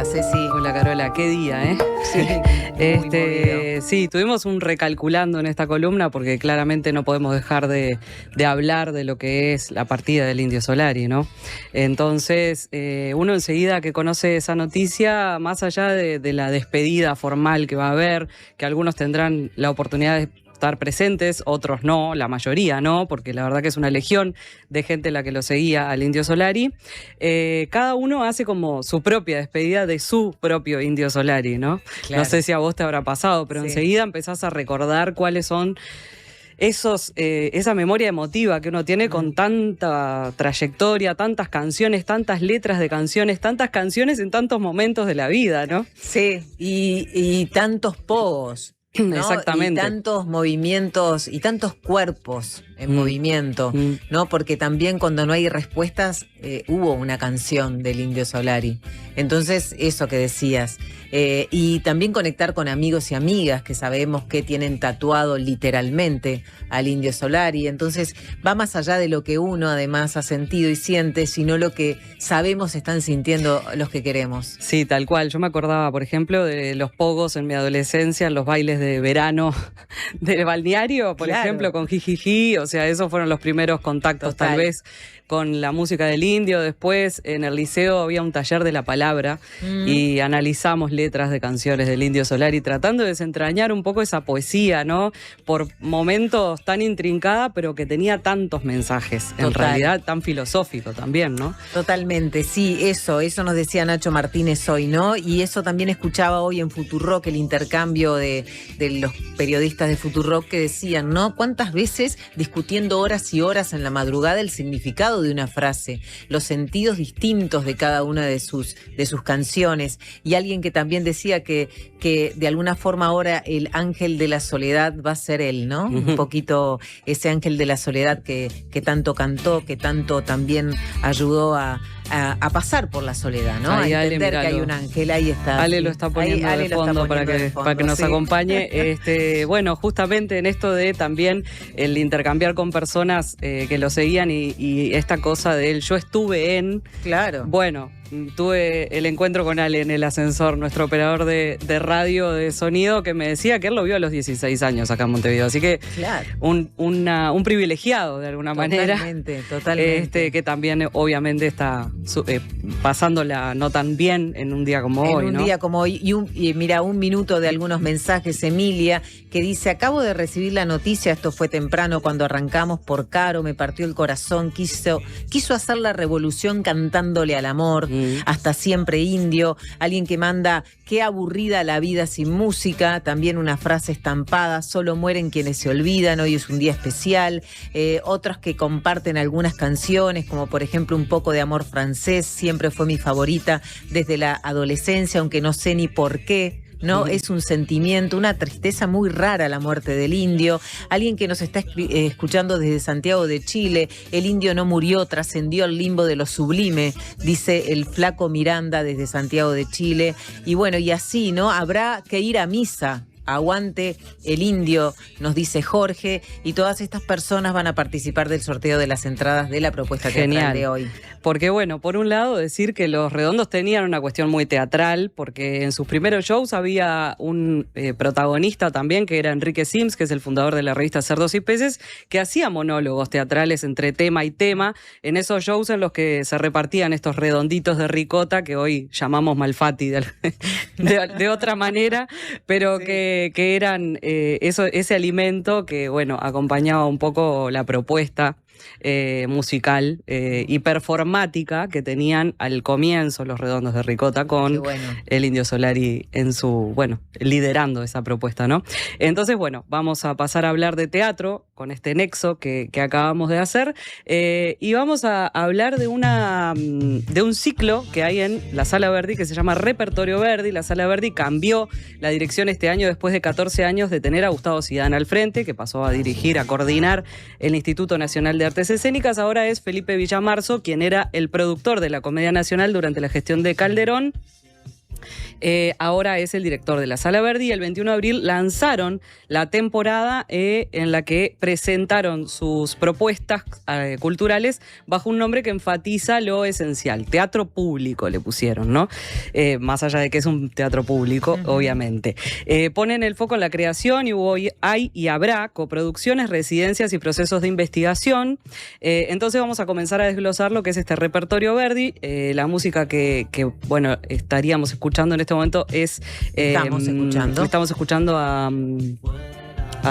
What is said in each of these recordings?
estás, Ceci? Hola, Carola, qué día, ¿eh? Sí, sí, tuvimos un recalculando en esta columna porque claramente no podemos dejar de hablar de lo que es la partida del Indio Solari, ¿no? Entonces, uno enseguida que conoce esa noticia, más allá de la despedida formal que va a haber, que algunos tendrán la oportunidad de estar presentes, otros no, la mayoría no, porque la verdad que es una legión de gente la que lo seguía al Indio Solari. Cada uno hace como su propia despedida de su propio Indio Solari, ¿no? Claro. No sé si a vos te habrá pasado, pero Sí. enseguida empezás a recordar cuáles son esa memoria emotiva que uno tiene con tanta trayectoria, tantas canciones, tantas letras de canciones, tantas canciones en tantos momentos de la vida, ¿no? Sí, y tantos pogos, ¿no? Exactamente. Y tantos movimientos y tantos cuerpos en movimiento, ¿no? Porque también cuando no hay respuestas, hubo una canción del Indio Solari. Entonces, eso que decías. Y también conectar con amigos y amigas que sabemos que tienen tatuado literalmente al Indio Solari. Entonces, va más allá de lo que uno además ha sentido y siente, sino lo que sabemos están sintiendo los que queremos. Sí, tal cual. Yo me acordaba, por ejemplo, de los pogos en mi adolescencia, en los bailes de verano del balneario, por ejemplo, con Jijiji. O sea, esos fueron los primeros contactos, tal vez, con la música del Indio. Después, en el liceo había un taller de la palabra y analizamos letras de canciones del Indio Solari, tratando de desentrañar un poco esa poesía, ¿no? Por momentos tan intrincada, pero que tenía tantos mensajes, en realidad tan filosófico también, ¿no? Totalmente, sí, eso nos decía Nacho Martínez hoy, ¿no? Y eso también escuchaba hoy en Futurock, el intercambio de los periodistas de Futurock que decían, ¿no? ¿Cuántas veces discutiendo horas y horas en la madrugada el significado de una frase, los sentidos distintos de cada una de sus canciones? Y alguien que también decía que de alguna forma ahora el ángel de la soledad va a ser él, ¿no? Un poquito ese ángel de la soledad que tanto cantó, que tanto también ayudó a pasar por la soledad, ¿no? Ahí, a Ale, entender míralo. que hay un ángel, ahí está. Ale sí. lo está poniendo ahí, de fondo para que nos acompañe. Bueno, justamente en esto de también el intercambiar con personas que lo seguían y esta cosa de él, yo estuve en... Claro. Bueno, tuve el encuentro con Ale en el ascensor, nuestro operador de radio, de sonido, que me decía que él lo vio a los 16 años acá en Montevideo. Así que claro. un privilegiado de alguna manera. Totalmente. Que también obviamente está pasándola no tan bien en un día como hoy, ¿no? En un día como hoy. Y mira, un minuto de algunos mensajes, Emilia, que dice, acabo de recibir la noticia, esto fue temprano cuando arrancamos por Caro, me partió el corazón, quiso hacer la revolución cantándole al amor. Hasta siempre Indio, alguien que manda, qué aburrida la vida sin música, también una frase estampada, solo mueren quienes se olvidan, hoy es un día especial, otros que comparten algunas canciones, como por ejemplo Un poco de amor francés, siempre fue mi favorita desde la adolescencia, aunque no sé ni por qué. ¿No? Es un sentimiento, una tristeza muy rara la muerte del Indio. Alguien que nos está escuchando desde Santiago de Chile, el Indio no murió, trascendió al limbo de lo sublime, dice el flaco Miranda desde Santiago de Chile. Y bueno, y así, ¿no? Habrá que ir a misa. Aguante el Indio, nos dice Jorge, y todas estas personas van a participar del sorteo de las entradas de la propuesta teatral de hoy. Porque bueno, por un lado decir que Los Redondos tenían una cuestión muy teatral, porque en sus primeros shows había un protagonista también, que era Enrique Sims, que es el fundador de la revista Cerdos y Peces, que hacía monólogos teatrales entre tema y tema, en esos shows en los que se repartían estos redonditos de ricota, que hoy llamamos Malfatti de otra manera, pero sí, que eran ese alimento que, bueno, acompañaba un poco la propuesta musical y performática que tenían al comienzo Los Redondos de Ricota con el Indio Solari en liderando esa propuesta, ¿no? Entonces, bueno, vamos a pasar a hablar de teatro con este nexo que acabamos de hacer y vamos a hablar de un ciclo que hay en la Sala Verdi que se llama Repertorio Verdi. La Sala Verdi cambió la dirección este año después de 14 años de tener a Gustavo Zidane al frente, que pasó a dirigir, a coordinar el Instituto Nacional de Artes Escénicas. Ahora es Felipe Villamarzo, quien era el productor de la Comedia Nacional durante la gestión de Calderón. ahora es el director de la Sala Verdi y el 21 de abril lanzaron la temporada en la que presentaron sus propuestas culturales bajo un nombre que enfatiza lo esencial. Teatro público le pusieron, ¿no? Más allá de que es un teatro público, obviamente. Ponen el foco en la creación y hay y habrá coproducciones, residencias y procesos de investigación. Entonces vamos a comenzar a desglosar lo que es este repertorio Verdi. La música que bueno, estaríamos escuchando en este momento es... Estamos escuchando a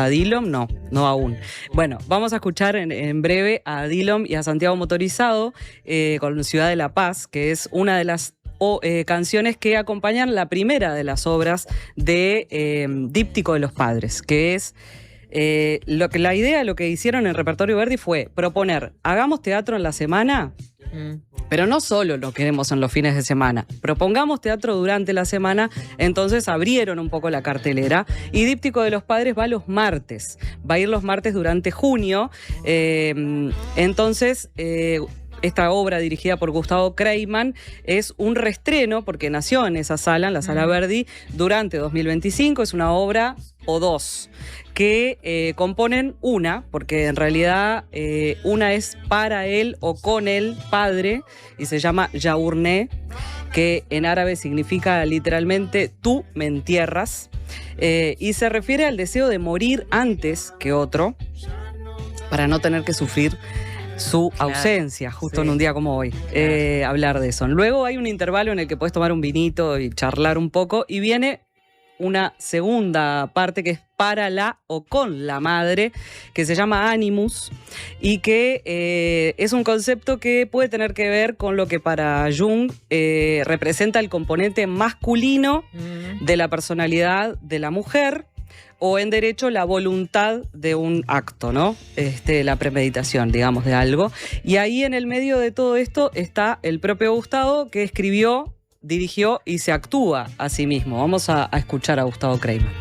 Dillom, no aún. Bueno, vamos a escuchar en breve a Dillom y a Santiago Motorizado con Ciudad de la Paz, que es una de las canciones que acompañan la primera de las obras de Díptico de los Padres, que es... la idea, lo que hicieron en el repertorio Verdi fue proponer, hagamos teatro en la semana, pero no solo lo queremos en los fines de semana, propongamos teatro durante la semana. Entonces abrieron un poco la cartelera y Díptico de los Padres va los martes, va a ir los martes durante junio. Entonces esta obra dirigida por Gustavo Kreiman es un reestreno porque nació en esa sala, en la Sala Verdi, durante 2025. Es una obra o dos que componen una, porque en realidad una es para él o con el padre y se llama Yaurné, que en árabe significa literalmente tú me entierras, y se refiere al deseo de morir antes que otro para no tener que sufrir su ausencia, justo en un día como hoy, hablar de eso. Luego hay un intervalo en el que puedes tomar un vinito y charlar un poco, y viene una segunda parte que es para la o con la madre, que se llama Animus, y que es un concepto que puede tener que ver con lo que para Jung representa el componente masculino de la personalidad de la mujer, o en derecho la voluntad de un acto, ¿no? La premeditación, digamos, de algo. Y ahí en el medio de todo esto está el propio Gustavo, que escribió, dirigió y se actúa a sí mismo. Vamos a escuchar a Gustavo Kreiman.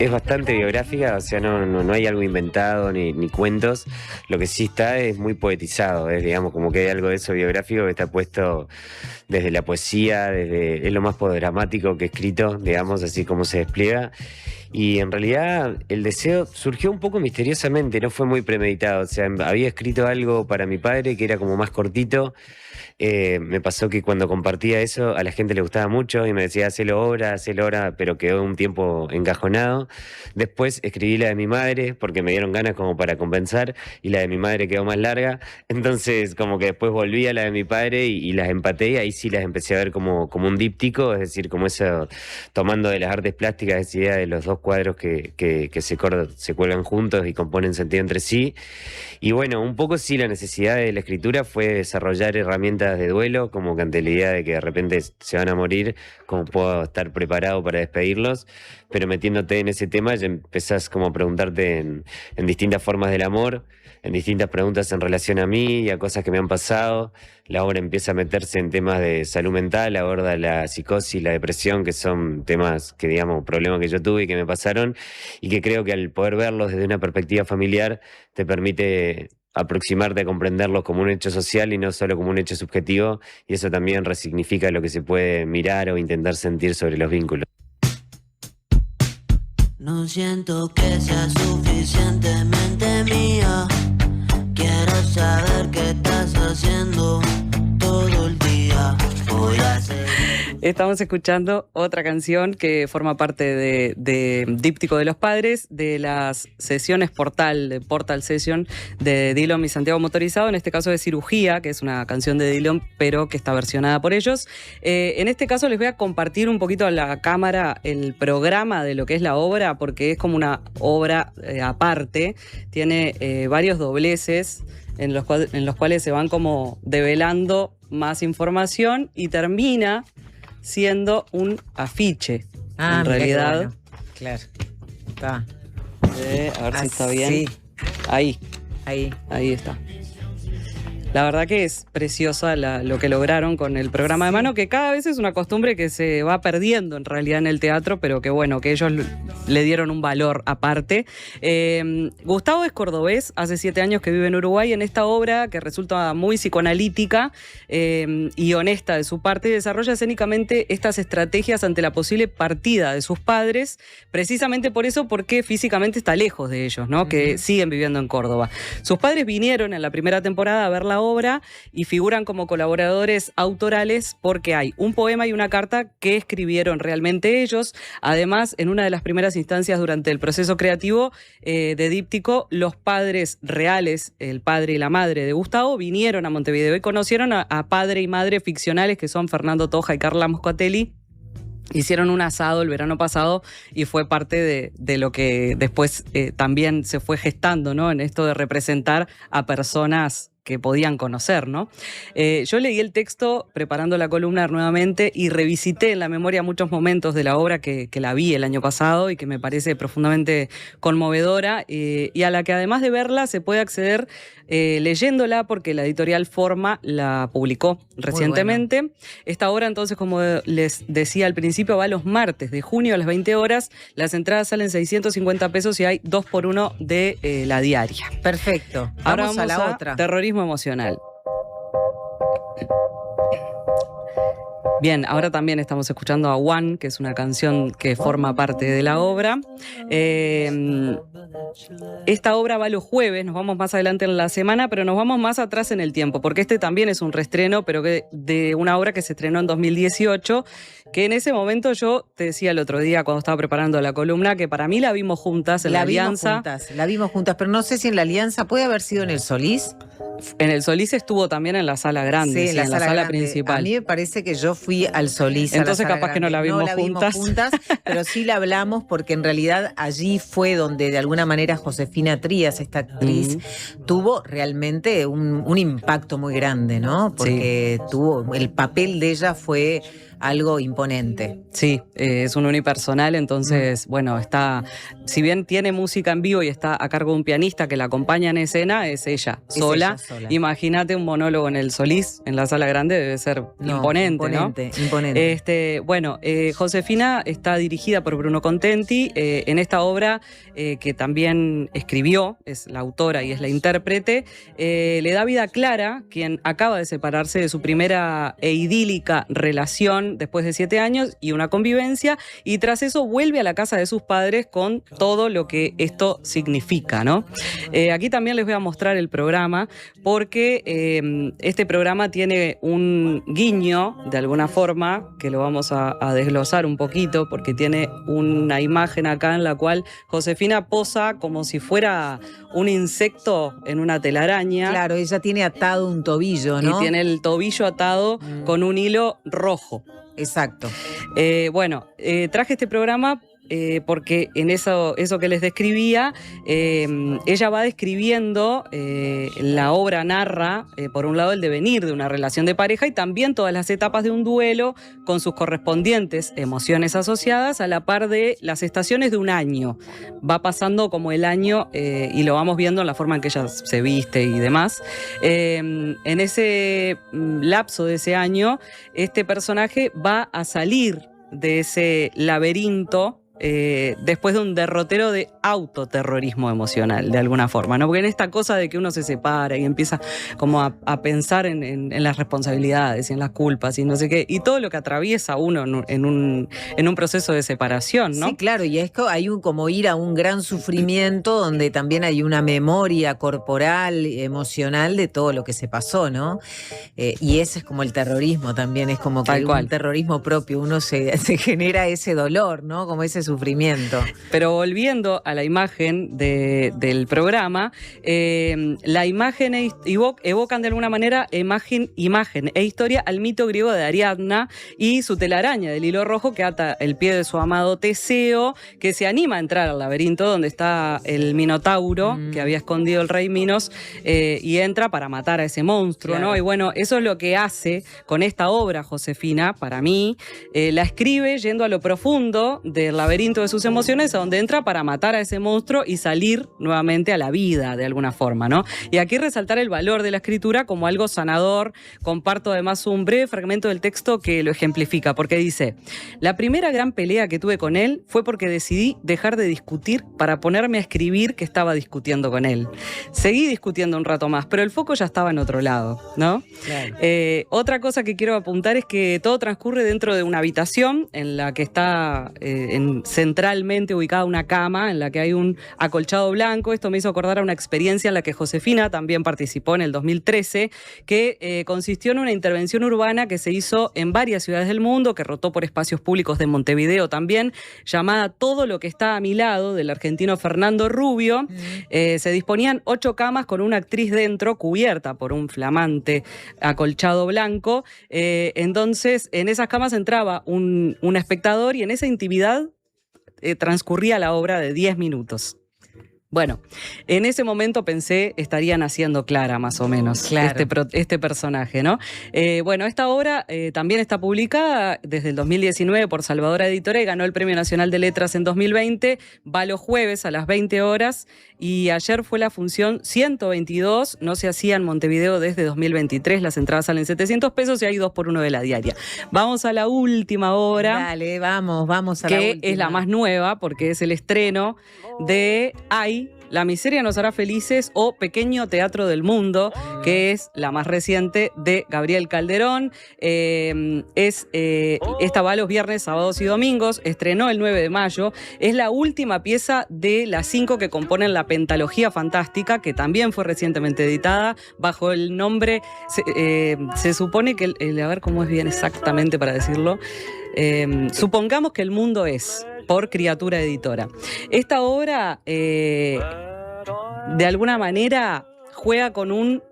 Es bastante biográfica, o sea, no hay algo inventado ni cuentos. Lo que sí está es muy poetizado, digamos, como que hay algo de eso biográfico que está puesto desde la poesía, es lo más dramático que he escrito, digamos, así como se despliega. Y en realidad el deseo surgió un poco misteriosamente, no fue muy premeditado. O sea, había escrito algo para mi padre que era como más cortito. Me pasó que cuando compartía eso a la gente le gustaba mucho y me decía hacelo ahora, pero quedó un tiempo encajonado. Después escribí la de mi madre porque me dieron ganas como para compensar, y la de mi madre quedó más larga. Entonces como que después volví a la de mi padre y las empaté, y ahí sí las empecé a ver como un díptico, es decir, como eso, tomando de las artes plásticas esa idea de los dos cuadros que se cuelgan juntos y componen sentido entre sí. Y bueno, un poco sí la necesidad de la escritura fue desarrollar herramientas de duelo, como que ante la idea de que de repente se van a morir, como puedo estar preparado para despedirlos. Pero metiéndote en ese tema ya empezás como a preguntarte en distintas formas del amor, en distintas preguntas en relación a mí y a cosas que me han pasado. La obra empieza a meterse en temas de salud mental, aborda la psicosis, la depresión, que son temas que, digamos, problemas que yo tuve y que me pasaron, y que creo que al poder verlos desde una perspectiva familiar te permite aproximarte a comprenderlos como un hecho social y no solo como un hecho subjetivo, y eso también resignifica lo que se puede mirar o intentar sentir sobre los vínculos. No siento que sea suficientemente mía. Quiero saber qué estás haciendo todo el día. Voy a seguir. Estamos escuchando otra canción que forma parte de Díptico de los Padres, de las sesiones Portal Session de Dillom y Santiago Motorizado, en este caso de Cirugía, que es una canción de Dillom, pero que está versionada por ellos. En este caso les voy a compartir un poquito a la cámara el programa de lo que es la obra, porque es como una obra aparte, tiene varios dobleces en los cuales se van como develando más información y termina siendo un afiche. En realidad. Bueno. Claro. Está. A ver si está bien. Sí. Ahí está. La verdad que es preciosa lo que lograron con el programa de mano, que cada vez es una costumbre que se va perdiendo en realidad en el teatro, pero que bueno, que ellos le dieron un valor aparte. Gustavo es cordobés, hace 7 años que vive en Uruguay. En esta obra, que resulta muy psicoanalítica y honesta de su parte, desarrolla escénicamente estas estrategias ante la posible partida de sus padres, precisamente por eso, porque físicamente está lejos de ellos, ¿no? Que siguen viviendo en Córdoba. Sus padres vinieron en la primera temporada a ver la obra y figuran como colaboradores autorales porque hay un poema y una carta que escribieron realmente ellos. Además, en una de las primeras instancias durante el proceso creativo de Díptico, los padres reales, el padre y la madre de Gustavo, vinieron a Montevideo y conocieron a padre y madre ficcionales que son Fernando Toja y Carla Moscatelli. Hicieron un asado el verano pasado y fue parte de lo que después también se fue gestando, ¿no? En esto de representar a personas que podían conocer, ¿no? Yo leí el texto preparando la columna nuevamente y revisité en la memoria muchos momentos de la obra que la vi el año pasado y que me parece profundamente conmovedora y a la que además de verla se puede acceder leyéndola porque la editorial Forma la publicó recientemente. Bueno. Esta obra entonces, como les decía al principio, va los martes de junio a las 20 horas. Las entradas salen 650 pesos y hay 2 por 1 de la diaria. Perfecto. Ahora vamos a la otra. Terrorismo emocional. Bien, ahora también estamos escuchando a One, que es una canción que forma parte de la obra. Esta obra va los jueves, nos vamos más adelante en la semana, pero nos vamos más atrás en el tiempo, porque este también es un reestreno, pero de una obra que se estrenó en 2018, que en ese momento yo te decía el otro día cuando estaba preparando la columna, que para mí la vimos juntas en la Alianza. La vimos juntas, pero no sé si en la Alianza, puede haber sido en el Solís. En el Solís estuvo también en la sala grande, sí, en la sala principal. A mí me parece que yo fui al Solís. Entonces capaz grande. Que no la vimos juntas, pero sí la hablamos porque en realidad allí fue donde de alguna manera Josefina Trías, esta actriz, tuvo realmente un impacto muy grande, ¿no? Porque el papel de ella fue algo imponente. Sí, es un unipersonal, entonces, bueno, si bien tiene música en vivo y está a cargo de un pianista que la acompaña en escena, es ella sola. Imagínate un monólogo en el Solís, en la sala grande, debe ser imponente, ¿no? Imponente. Bueno, Josefina está dirigida por Bruno Contenti, en esta obra que también escribió, es la autora y es la intérprete, le da vida a Clara, quien acaba de separarse de su primera e idílica relación después de 7 años y una convivencia, y tras eso vuelve a la casa de sus padres con todo lo que esto significa, ¿no? Aquí también les voy a mostrar el programa, porque este programa tiene un guiño, de alguna forma, que lo vamos a desglosar un poquito, porque tiene una imagen acá en la cual Josefina posa como si fuera un insecto en una telaraña. Claro, ella tiene atado un tobillo, ¿no? Y tiene el tobillo atado con un hilo rojo. Exacto. Traje este programa porque en eso que les describía, ella va describiendo, la obra narra, por un lado, el devenir de una relación de pareja y también todas las etapas de un duelo con sus correspondientes emociones asociadas, a la par de las estaciones de un año. Va pasando como el año y lo vamos viendo en la forma en que ella se viste y demás. En ese lapso de ese año, este personaje va a salir de ese laberinto después de un derrotero de autoterrorismo emocional, de alguna forma, ¿no? Porque en esta cosa de que uno se separa y empieza como a pensar en las responsabilidades y en las culpas y no sé qué, y todo lo que atraviesa uno en un proceso de separación, ¿no? Sí, claro, y es que hay como ir a un gran sufrimiento donde también hay una memoria corporal, emocional de todo lo que se pasó, ¿no? Y ese es como el terrorismo también, es como que hay un terrorismo propio, uno se genera ese dolor, ¿no? Como ese sufrimiento. Pero volviendo a la imagen del programa, la imagen evocan de alguna manera imagen e historia al mito griego de Ariadna y su telaraña del hilo rojo que ata el pie de su amado Teseo, que se anima a entrar al laberinto donde está el Minotauro que había escondido el rey Minos, y entra para matar a ese monstruo, claro, ¿no? Y bueno, eso es lo que hace con esta obra Josefina, para mí. La escribe yendo a lo profundo del laberinto laberinto de sus emociones, a donde entra para matar a ese monstruo y salir nuevamente a la vida, de alguna forma, ¿no? Y aquí resaltar el valor de la escritura como algo sanador. Comparto además un breve fragmento del texto que lo ejemplifica, porque dice: la primera gran pelea que tuve con él fue porque decidí dejar de discutir para ponerme a escribir que estaba discutiendo con él. Seguí discutiendo un rato más, pero el foco ya estaba en otro lado, ¿no? Claro. Otra cosa que quiero apuntar es que todo transcurre dentro de una habitación en la que está centralmente ubicada una cama, en la que hay un acolchado blanco. Esto me hizo acordar a una experiencia en la que Josefina también participó en el 2013, que consistió en una intervención urbana que se hizo en varias ciudades del mundo, que rotó por espacios públicos de Montevideo también, llamada Todo lo que está a mi lado, del argentino Fernando Rubio. Se disponían 8 camas con una actriz dentro, cubierta por un flamante acolchado blanco. Entonces, en esas camas entraba un espectador y en esa intimidad transcurría la obra de 10 minutos. Bueno, en ese momento pensé, estaría naciendo Clara, más o menos, Claro. este personaje, ¿no? Bueno, esta obra también está publicada desde el 2019 por Salvadora Editora y ganó el Premio Nacional de Letras en 2020. Va los jueves a las 20 horas y ayer fue la función 122. No se hacía en Montevideo desde 2023. Las entradas salen 700 pesos y hay 2 por 1 de la diaria. Vamos a la última obra. Dale, vamos a la Que última. es la más nueva porque es el estreno de Ay, La miseria nos hará felices o Pequeño Teatro del Mundo, que es la más reciente de Gabriel Calderón. Esta va los viernes, sábados y domingos. Estrenó el 9 de mayo. Es la última pieza de las 5 que componen la Pentalogía Fantástica, que también fue recientemente editada bajo el nombre, se supone que, a ver cómo es bien exactamente para decirlo, supongamos que el mundo es, por Criatura Editora. Esta obra, de alguna manera, juega con un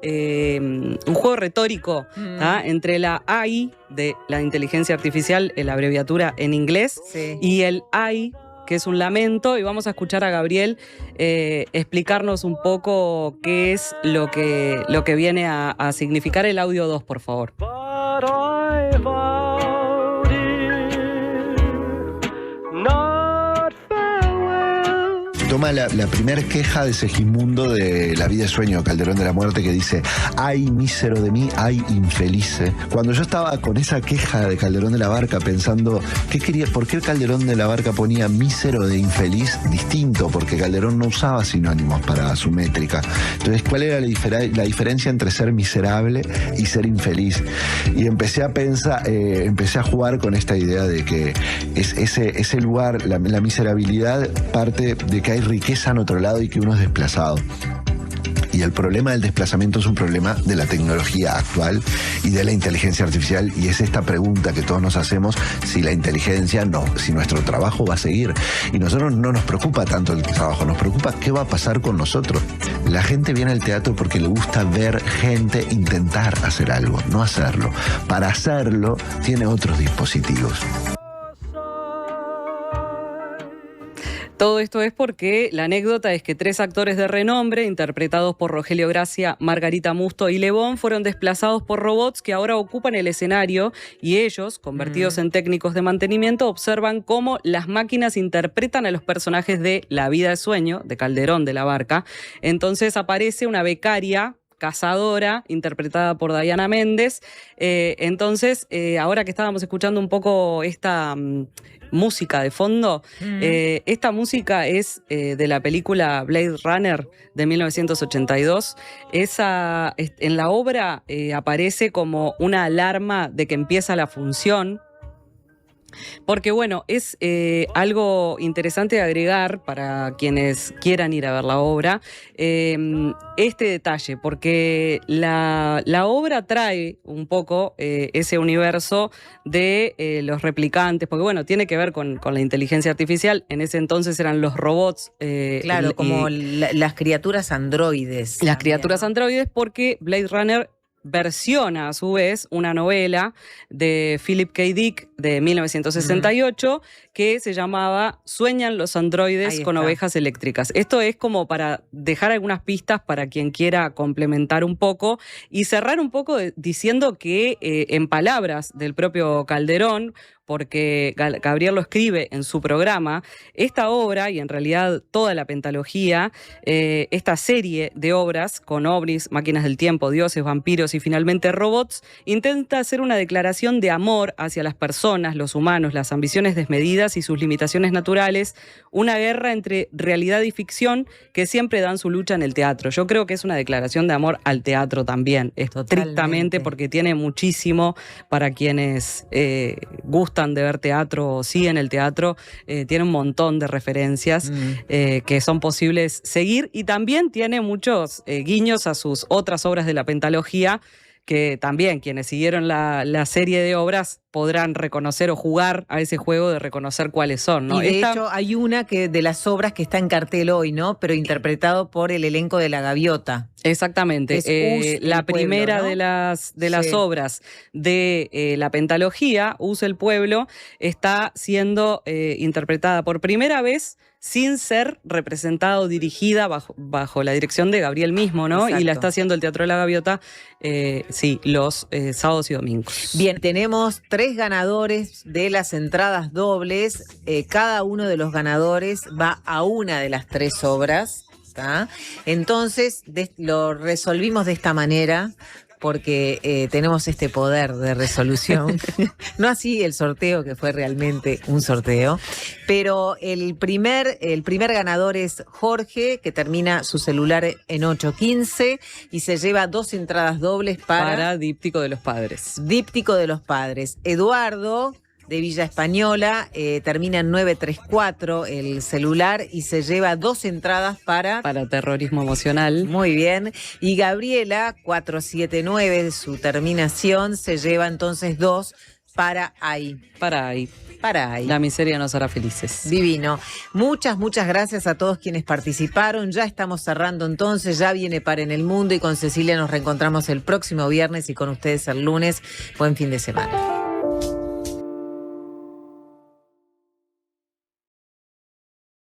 juego retórico entre la AI, de la inteligencia artificial, la abreviatura en inglés, Sí. y el AI, que es un lamento, y vamos a escuchar a Gabriel explicarnos un poco qué es lo que viene a significar el audio 2, por favor. Toma la primera queja de Segismundo de La vida es sueño, Calderón de la Muerte, que dice: ay, mísero de mí, ay, infelice. Cuando yo estaba con esa queja de Calderón de la Barca pensando, ¿por qué el Calderón de la Barca ponía mísero de infeliz? Distinto, porque Calderón no usaba sinónimos para su métrica. Entonces, ¿cuál era la diferencia entre ser miserable y ser infeliz? Y empecé a pensar, empecé a jugar con esta idea de que ese lugar, la miserabilidad, parte de que hay riqueza en otro lado y que uno es desplazado. Y el problema del desplazamiento es un problema de la tecnología actual y de la inteligencia artificial, y es esta pregunta que todos nos hacemos: si la inteligencia si nuestro trabajo va a seguir. Y nosotros no nos preocupa tanto el trabajo, nos preocupa qué va a pasar con nosotros. La gente viene al teatro porque le gusta ver gente intentar hacer algo, no hacerlo. Para hacerlo tiene otros dispositivos. Todo esto es porque la anécdota es que 3 actores de renombre, interpretados por Rogelio Gracia, Margarita Musto y Lebón, fueron desplazados por robots que ahora ocupan el escenario, y ellos, convertidos en técnicos de mantenimiento, observan cómo las máquinas interpretan a los personajes de La vida es sueño, de Calderón de la Barca. Entonces aparece una becaria cazadora, interpretada por Diana Méndez. Entonces, ahora que estábamos escuchando un poco esta música de fondo, esta música es de la película Blade Runner de 1982. En la obra aparece como una alarma de que empieza la función. Porque bueno, es algo interesante de agregar para quienes quieran ir a ver la obra, este detalle, porque la obra trae un poco ese universo de los replicantes, porque bueno, tiene que ver con la inteligencia artificial. En ese entonces eran los robots. Claro, como las criaturas androides. Las también, criaturas ¿no? androides, porque Blade Runner versiona a su vez una novela de Philip K. Dick de 1968 que se llamaba Sueñan los androides con ovejas eléctricas. Esto es como para dejar algunas pistas para quien quiera complementar un poco y cerrar un poco diciendo que, en palabras del propio Calderón, porque Gabriel lo escribe en su programa. Esta obra, y en realidad toda la pentalogía, esta serie de obras con ovnis, máquinas del tiempo, dioses, vampiros y finalmente robots, intenta hacer una declaración de amor hacia las personas, los humanos, las ambiciones desmedidas y sus limitaciones naturales, una guerra entre realidad y ficción que siempre dan su lucha en el teatro. Yo creo que es una declaración de amor al teatro también, estrictamente, porque tiene muchísimo para quienes gustan de ver teatro o siguen el teatro, tiene un montón de referencias que son posibles seguir, y también tiene muchos guiños a sus otras obras de la pentalogía, que también quienes siguieron la serie de obras podrán reconocer o jugar a ese juego de reconocer cuáles son, ¿no? Y de hecho hay una de las obras que está en cartel hoy, ¿no? Pero interpretado por el elenco de La Gaviota. Exactamente. La primera, ¿no?, de las obras de la pentalogía, Us el Pueblo, está siendo interpretada por primera vez sin ser representada o dirigida bajo la dirección de Gabriel mismo, ¿no? Exacto. Y la está haciendo el Teatro de la Gaviota, los sábados y domingos. Bien, tenemos 3 ganadores de las entradas dobles. Cada uno de los ganadores va a una de las 3 obras. ¿Tá? Entonces lo resolvimos de esta manera porque tenemos este poder de resolución. No así el sorteo, que fue realmente un sorteo, pero el primer ganador es Jorge, que termina su celular en 815 y se lleva 2 entradas dobles para Díptico de los Padres. Díptico de los Padres. Eduardo, de Villa Española, termina en 934 el celular y se lleva 2 entradas para terrorismo emocional. Muy bien. Y Gabriela, 479 su terminación, se lleva entonces 2 para ahí. Para ahí. La miseria nos hará felices. Divino. Muchas gracias a todos quienes participaron. Ya estamos cerrando entonces, ya viene Para en el Mundo y con Cecilia nos reencontramos el próximo viernes y con ustedes el lunes. Buen fin de semana.